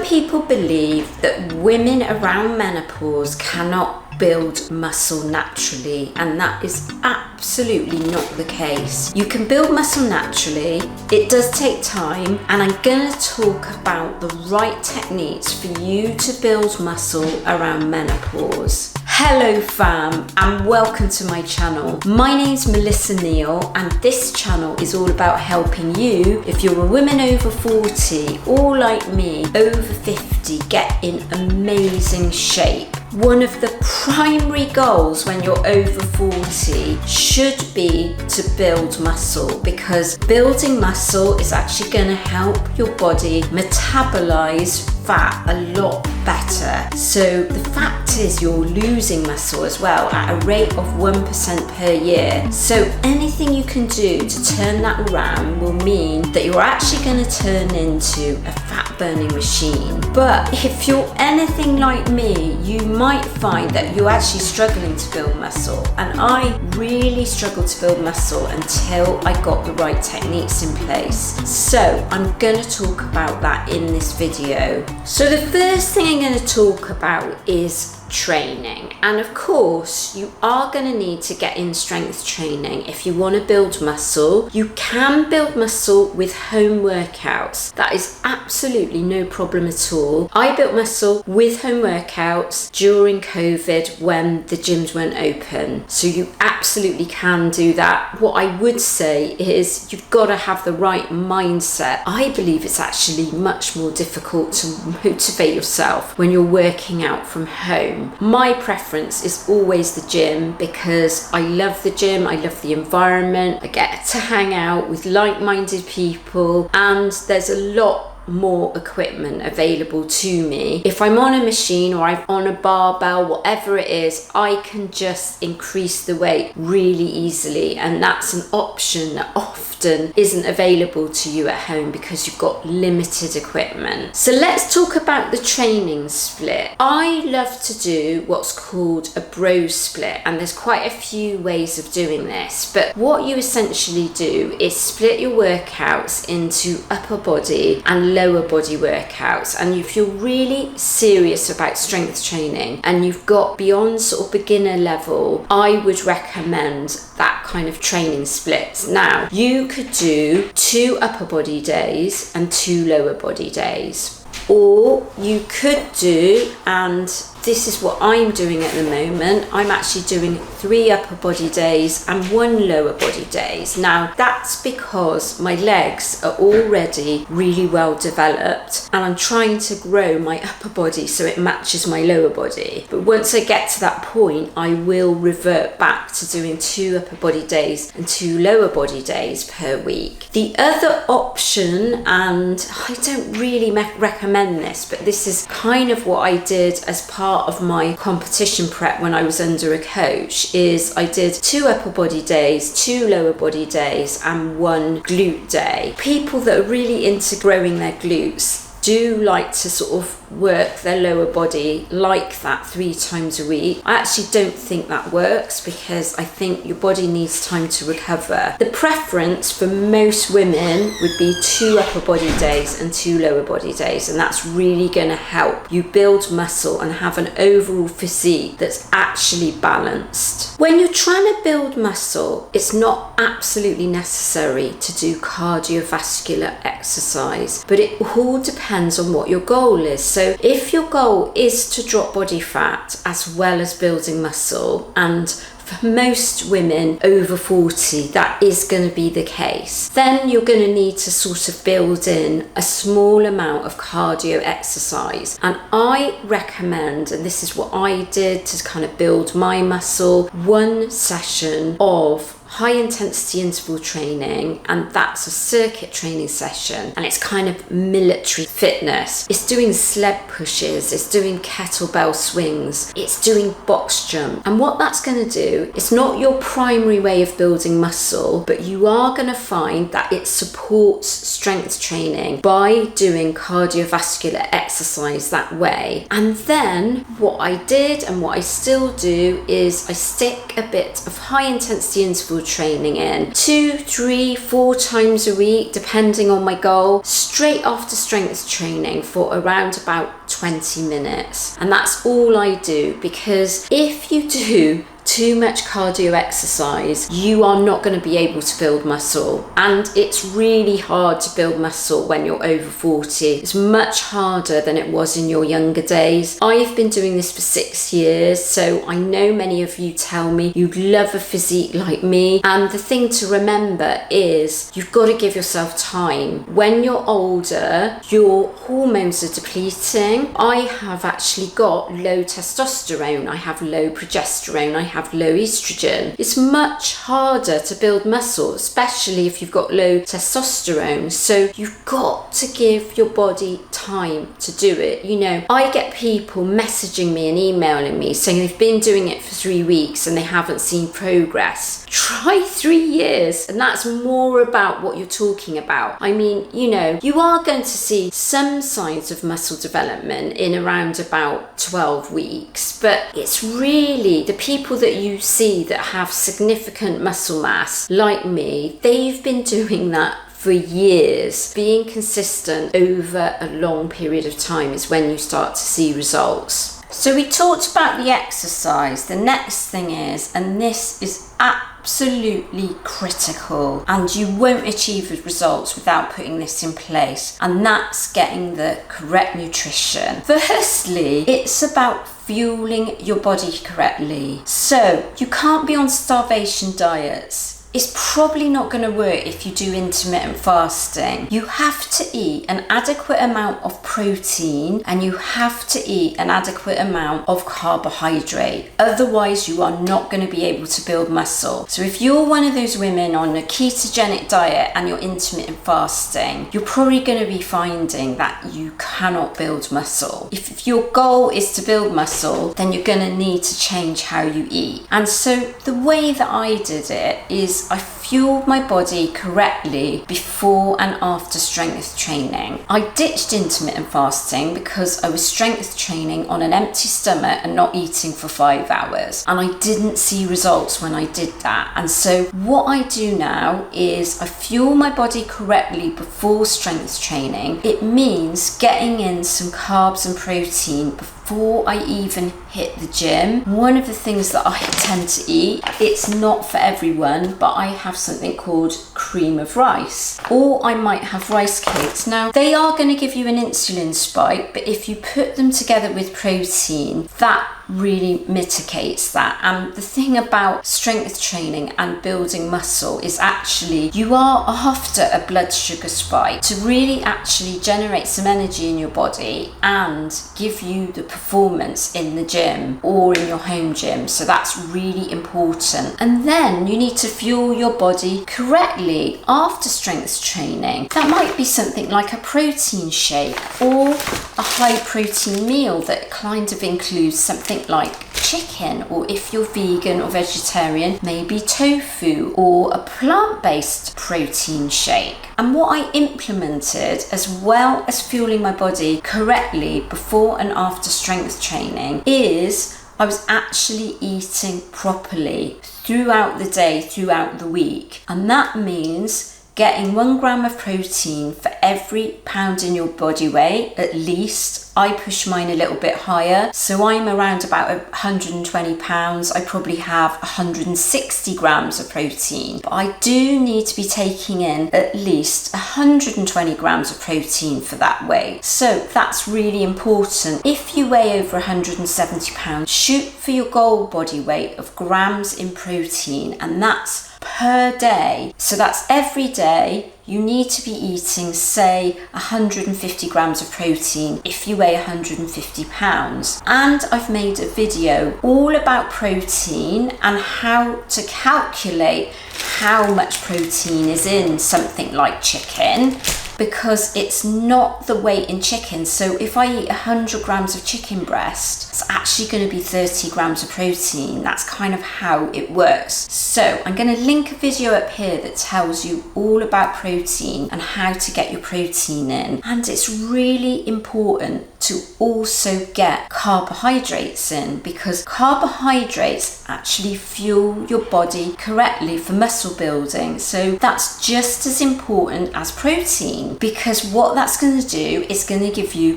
people believe that women around menopause cannot build muscle naturally, and that is absolutely not the case. You can build muscle naturally. It does take time, and I'm going to talk about the right techniques for you to build muscle around menopause. Hello fam, and welcome to my channel. My name's Melissa Neal, and this channel is all about helping you, if you're a woman over 40 or like me over 50, get in amazing shape. One of the primary goals when you're over 40 should be to build muscle, because building muscle is actually going to help your body metabolize fat a lot better. So the fact is you're losing muscle as well at a rate of 1% per year. So anything you can do to turn that around will mean that you're actually going to turn into a fat burning machine. But if you're anything like me, you might find that you're actually struggling to build muscle. And I really struggled to build muscle until I got the right techniques in place. So I'm going to talk about that in this video. So the first thing I'm going to talk about is training, and of course you are going to need to get in strength training if you want to build muscle. You can build muscle with home workouts. That is absolutely no problem at all. I built muscle with home workouts during COVID when the gyms weren't open, so you absolutely can do that. What I would say is you've got to have the right mindset. I believe it's actually much more difficult to motivate yourself when you're working out from home. My preference is always the gym, because I love the gym, I love the environment, I get to hang out with like-minded people, and there's a lot more equipment available to me. If I'm on a machine or I'm on a barbell, whatever it is, I can just increase the weight really easily, and that's an option that often isn't available to you at home because you've got limited equipment. So let's talk about the training split. I love to do what's called a bro split, and there's quite a few ways of doing this, but what you essentially do is split your workouts into upper body and lower body workouts. And if you're really serious about strength training and you've got beyond sort of beginner level, I would recommend that kind of training splits. Now, you could do 2 upper body days and 2 lower body days, or you could do, and this is what I'm doing at the moment, I'm actually doing 3 upper body days and 1 lower body days. Now that's because my legs are already really well developed and I'm trying to grow my upper body so it matches my lower body. But once I get to that point, I will revert back to doing 2 upper body days and 2 lower body days per week. The other option, and I don't really recommend this, but this is kind of what I did as part of my competition prep when I was under a coach, is I did 2 upper body days, 2 lower body days, and 1 glute day. People that are really into growing their glutes do like to sort of work their lower body like that 3 times a week. I actually don't think that works, because I think your body needs time to recover. The preference for most women would be 2 upper body days and 2 lower body days, and that's really going to help you build muscle and have an overall physique that's actually balanced. When you're trying to build muscle, it's not absolutely necessary to do cardiovascular exercise, but it all depends on what your goal is. So if your goal is to drop body fat as well as building muscle, and for most women over 40 that is going to be the case, then you're going to need to sort of build in a small amount of cardio exercise. And I recommend, and this is what I did to kind of build my muscle, 1 session of high intensity interval training, and that's a circuit training session, and it's kind of military fitness. It's doing sled pushes, it's doing kettlebell swings, it's doing box jump. And what that's going to do, it's not your primary way of building muscle, but you are going to find that it supports strength training by doing cardiovascular exercise that way. And then what I did, and what I still do, is I stick a bit of high intensity interval interval training in 2, 3, 4 times a week, depending on my goal, straight after strength training for around about 20 minutes. And that's all I do, because if you do too much cardio exercise, you are not going to be able to build muscle. And it's really hard to build muscle when you're over 40. It's much harder than it was in your younger days. I've been doing this for 6 years, so I know many of you tell me you'd love a physique like me. And the thing to remember is you've got to give yourself time. When you're older, your hormones are depleting. I have actually got low testosterone, I have low progesterone, I have low estrogen. It's much harder to build muscle, especially if you've got low testosterone. So you've got to give your body time to do it. You know, I get people messaging me and emailing me saying they've been doing it for 3 weeks and they haven't seen progress. Try 3 years, and that's more about what you're talking about. I mean, you know, you are going to see some signs of muscle development in around about 12 weeks, but it's really the people that you see that have significant muscle mass, like me, they've been doing that for years. Being consistent over a long period of time is when you start to see results. So we talked about the exercise. The next thing is, and this is absolutely critical, and you won't achieve results without putting this in place, and that's getting the correct nutrition. Firstly, it's about fueling your body correctly. So you can't be on starvation diets. It's probably not going to work if you do intermittent fasting. You have to eat an adequate amount of protein and you have to eat an adequate amount of carbohydrate. Otherwise, you are not going to be able to build muscle. So if you're one of those women on a ketogenic diet and you're intermittent fasting, you're probably going to be finding that you cannot build muscle. If your goal is to build muscle, then you're going to need to change how you eat. And so the way that I did it is I fueled my body correctly before and after strength training. I ditched intermittent fasting because I was strength training on an empty stomach and not eating for 5 hours. And I didn't see results when I did that. And so what I do now is I fuel my body correctly before strength training. It means getting in some carbs and protein before I even hit the gym. One of the things that I tend to eat, it's not for everyone, but I have something called cream of rice, or I might have rice cakes. Now, they are going to give you an insulin spike, but if you put them together with protein, that really mitigates that. And the thing about strength training and building muscle is actually you are after a blood sugar spike to really actually generate some energy in your body and give you the performance in the gym or in your home gym. So that's really important. And then you need to fuel your body correctly after strength training. That might be something like a protein shake or a high protein meal that kind of includes something like chicken, or if you're vegan or vegetarian, maybe tofu or a plant-based protein shake. And what I implemented, as well as fueling my body correctly before and after strength training, is I was actually eating properly throughout the day, throughout the week. And that means getting 1 gram of protein for every pound in your body weight, at least. I push mine a little bit higher. So I'm around about 120 pounds. I probably have 160 grams of protein. But I do need to be taking in at least 120 grams of protein for that weight. So that's really important. If you weigh over 170 pounds, shoot for your goal body weight of grams in protein, and that's per day. So that's every day. You need to be eating, say, 150 grams of protein if you weigh 150 pounds. And I've made a video all about protein and how to calculate how much protein is in something like chicken, because it's not the weight in chicken. So if I eat 100 grams of chicken breast, it's actually going to be 30 grams of protein. That's kind of how it works. So I'm going to link a video up here that tells you all about protein and how to get your protein in. And it's really important to also get carbohydrates in, because carbohydrates actually fuel your body correctly for muscle building. So that's just as important as protein, because what that's going to do is going to give you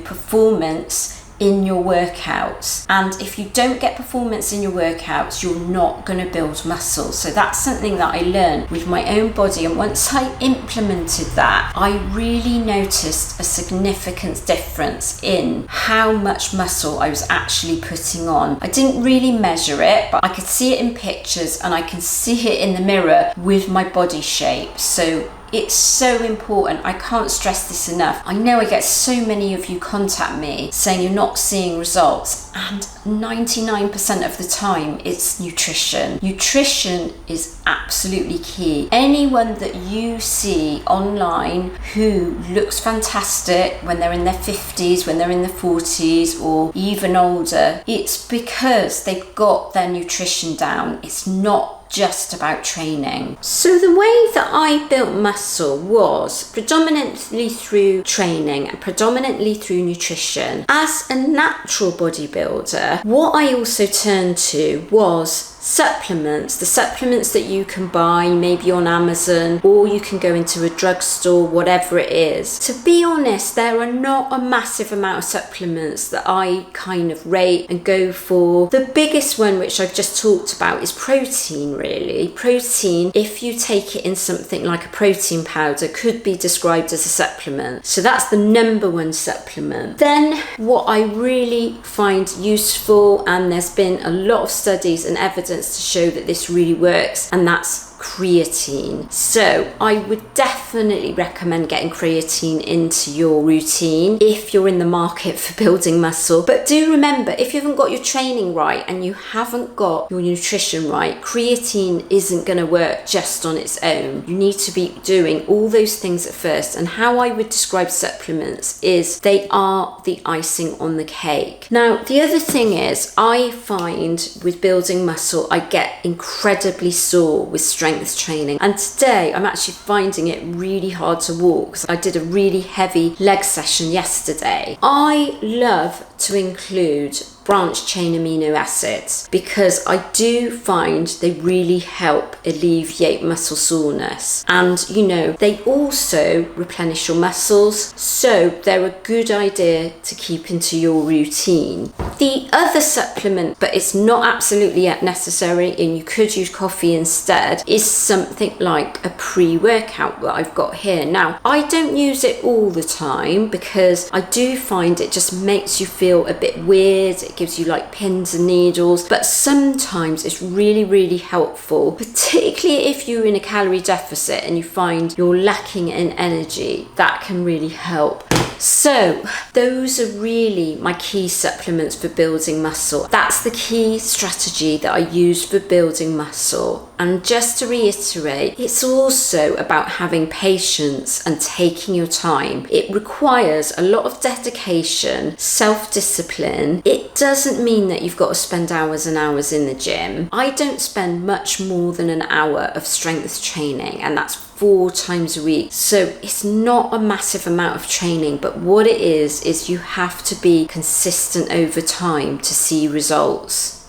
performance in your workouts. And if you don't get performance in your workouts, you're not going to build muscle. So that's something that I learned with my own body, and once I implemented that, I really noticed a significant difference in how much muscle I was actually putting on. I didn't really measure it, but I could see it in pictures, and I can see it in the mirror with my body shape. So it's so important. I can't stress this enough. I know I get so many of you contact me saying you're not seeing results, and 99% of the time it's nutrition. Nutrition is absolutely key. Anyone that you see online who looks fantastic when they're in their 50s, when they're in their 40s, or even older, it's because they've got their nutrition down. It's not just about training. So the way that I built muscle was predominantly through training and predominantly through nutrition. As a natural bodybuilder, what I also turned to was supplements, the supplements that you can buy maybe on Amazon, or you can go into a drugstore, whatever it is. To be honest, there are not a massive amount of supplements that I kind of rate and go for. The biggest one, which I've just talked about, is protein, really. Protein, if you take it in something like a protein powder, could be described as a supplement. So that's the number one supplement. Then what I really find useful, and there's been a lot of studies and evidence to show that this really works, and that's creatine. So I would definitely recommend getting creatine into your routine if you're in the market for building muscle. But do remember, if you haven't got your training right and you haven't got your nutrition right, creatine isn't going to work just on its own. You need to be doing all those things at first. And how I would describe supplements is they are the icing on the cake. Now, the other thing is, I find with building muscle, I get incredibly sore with strength training, and today I'm actually finding it really hard to walk. I did a really heavy leg session yesterday. I love to include branched chain amino acids because I do find they really help alleviate muscle soreness, and you know, they also replenish your muscles, so they're a good idea to keep into your routine. The other supplement, but it's not absolutely necessary and you could use coffee instead, is something like a pre-workout that I've got here. Now, I don't use it all the time because I do find it just makes you feel a bit weird. It gives you like pins and needles, but sometimes it's really, really helpful, particularly if you're in a calorie deficit and you find you're lacking in energy. That can really help. So those are really my key supplements for building muscle. That's the key strategy that I use for building muscle. And just to reiterate, it's also about having patience and taking your time. It requires a lot of dedication, self-discipline. It doesn't mean that you've got to spend hours and hours in the gym. I don't spend much more than an hour of strength training, and that's 4 times a week. So it's not a massive amount of training, but what it is you have to be consistent over time to see results.